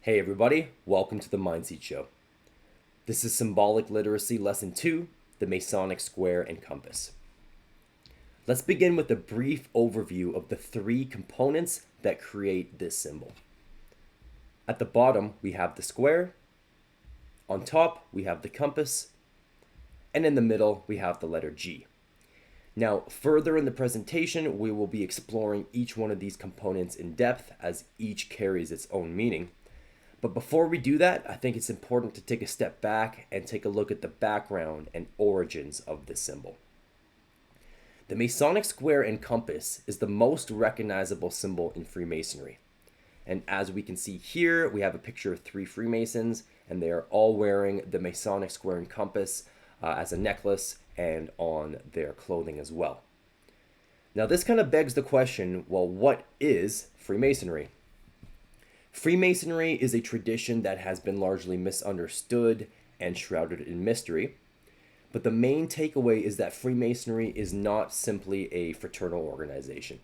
Hey everybody, welcome to the Mindseed Show. This is Symbolic Literacy Lesson 2, the Masonic Square and Compass. Let's begin with a brief overview of the three components that create this symbol. At the bottom, we have the square. On top, we have the compass. And in the middle, we have the letter G. Now, further in the presentation, we will be exploring each one of these components in depth as each carries its own meaning. But before we do that, I think it's important to take a step back and take a look at the background and origins of this symbol. The Masonic square and compass is the most recognizable symbol in Freemasonry. And as we can see here, we have a picture of three Freemasons, and they are all wearing the Masonic square and compass as a necklace and on their clothing as well. Now this kind of begs the question, well, what is Freemasonry? Freemasonry is a tradition that has been largely misunderstood and shrouded in mystery. But the main takeaway is that Freemasonry is not simply a fraternal organization.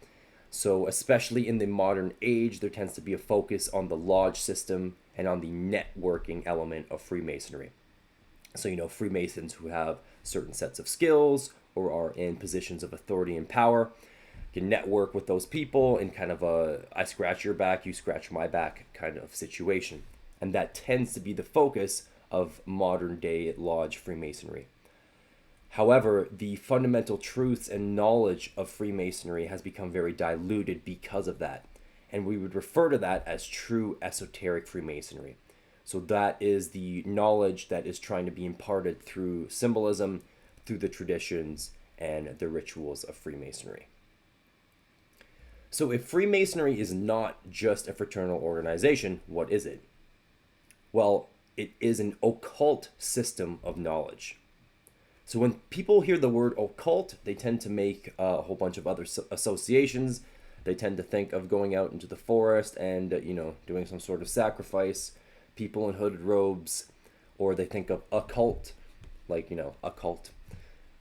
So especially in the modern age, there tends to be a focus on the lodge system and on the networking element of Freemasonry. So, Freemasons who have certain sets of skills or are in positions of authority and power can network with those people in kind of a I scratch your back, you scratch my back kind of situation. And that tends to be the focus of modern day lodge Freemasonry. However, the fundamental truths and knowledge of Freemasonry has become very diluted because of that. And we would refer to that as true esoteric Freemasonry. So that is the knowledge that is trying to be imparted through symbolism, through the traditions, and the rituals of Freemasonry. So if Freemasonry is not just a fraternal organization, what is it? Well, it is an occult system of knowledge. So when people hear the word occult, they tend to make a whole bunch of other associations. They tend to think of going out into the forest and, doing some sort of sacrifice, people in hooded robes, or they think of occult, like, a cult,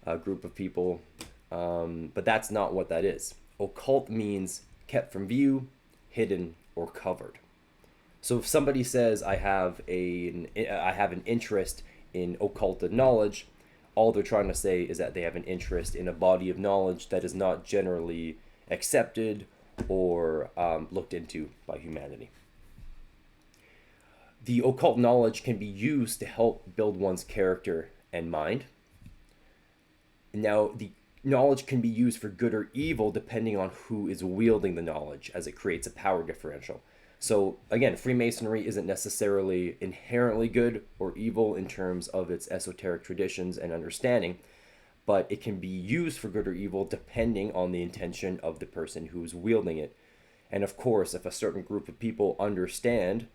a group of people. But that's not what that is. Occult means kept from view, hidden, or covered. So if somebody says, I have an interest in occult knowledge, all they're trying to say is that they have an interest in a body of knowledge that is not generally accepted or looked into by humanity. The occult knowledge can be used to help build one's character and mind. Now, the knowledge can be used for good or evil depending on who is wielding the knowledge, as it creates a power differential. So again, Freemasonry isn't necessarily inherently good or evil in terms of its esoteric traditions and understanding, but it can be used for good or evil depending on the intention of the person who's wielding it. And of course, if a certain group of people understand,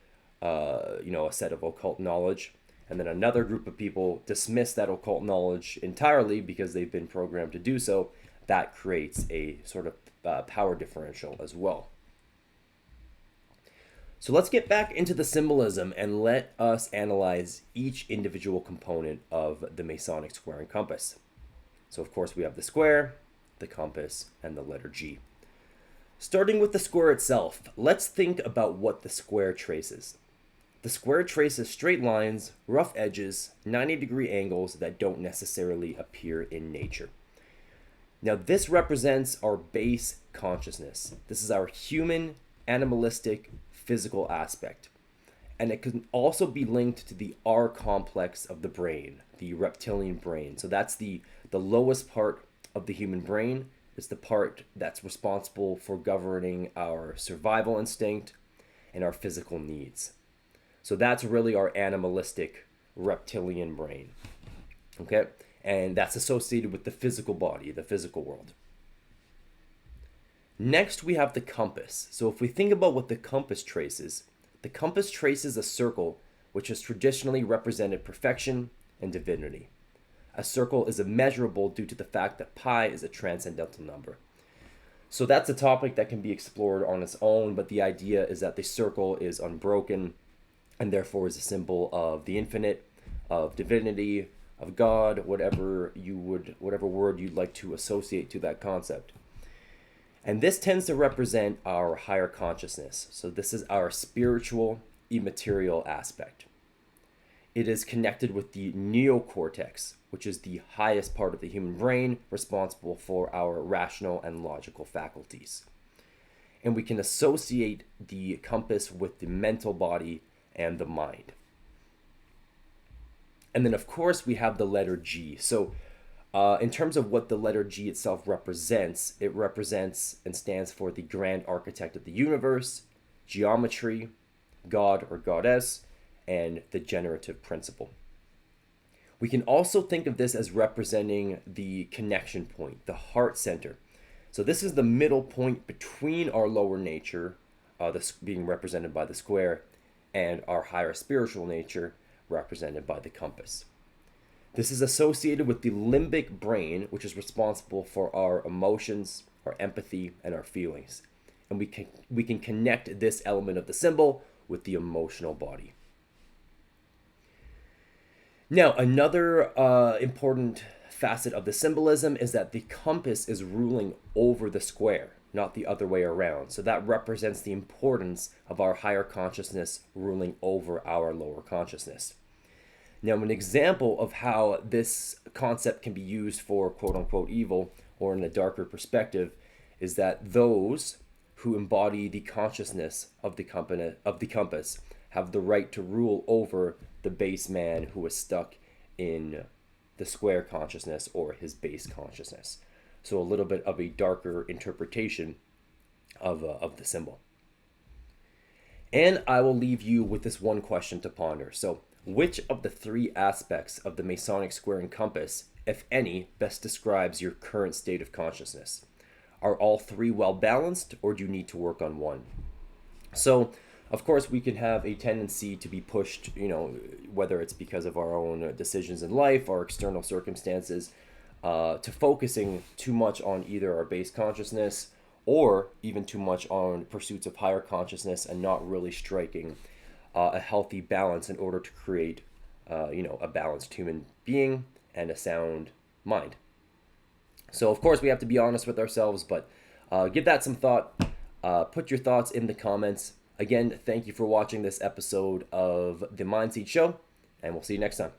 a set of occult knowledge, and then another group of people dismiss that occult knowledge entirely because they've been programmed to do so, that creates a sort of power differential as well. So let's get back into the symbolism and let us analyze each individual component of the Masonic square and compass. So of course we have the square, the compass, and the letter G. Starting with the square itself, let's think about what the square traces. The square traces straight lines, rough edges, 90-degree angles that don't necessarily appear in nature. Now this represents our base consciousness. This is our human, animalistic, physical aspect. And it can also be linked to the R complex of the brain, the reptilian brain. So that's the lowest part of the human brain. It's the part that's responsible for governing our survival instinct and our physical needs. So that's really our animalistic reptilian brain. Okay? And that's associated with the physical body, the physical world. Next, we have the compass. So if we think about what the compass traces a circle which has traditionally represented perfection and divinity. A circle is immeasurable due to the fact that pi is a transcendental number. So that's a topic that can be explored on its own, but the idea is that the circle is unbroken and therefore is a symbol of the infinite, of divinity, of God, whatever word you'd like to associate to that concept. And this tends to represent our higher consciousness. So this is our spiritual immaterial aspect. It is connected with the neocortex, which is the highest part of the human brain responsible for our rational and logical faculties. And we can associate the compass with the mental body and the mind. And then, of course, we have the letter G. So, in terms of what the letter G itself represents, it represents and stands for the grand architect of the universe, geometry, God or goddess, and the generative principle. We can also think of this as representing the connection point, the heart center. So this is the middle point between our lower nature, this being represented by the square, and our higher spiritual nature, represented by the compass. This is associated with the limbic brain, which is responsible for our emotions, our empathy, and our feelings. And we can connect this element of the symbol with the emotional body. Now, another important facet of the symbolism is that the compass is ruling over the square, not the other way around. So that represents the importance of our higher consciousness ruling over our lower consciousness. Now, an example of how this concept can be used for quote-unquote evil, or in a darker perspective, is that those who embody the consciousness of the compass have the right to rule over the base man who is stuck in the square consciousness or his base consciousness. So a little bit of a darker interpretation of the symbol. And I will leave you with this one question to ponder. So, which of the three aspects of the Masonic square and compass, if any, best describes your current state of consciousness? Are all three well balanced, or do you need to work on one? So, of course, we can have a tendency to be pushed, whether it's because of our own decisions in life or external circumstances, to focusing too much on either our base consciousness or even too much on pursuits of higher consciousness, and not really striking a healthy balance in order to create, a balanced human being and a sound mind. So, of course, we have to be honest with ourselves, but give that some thought. Put your thoughts in the comments. Again, thank you for watching this episode of the Mindseed Show, and we'll see you next time.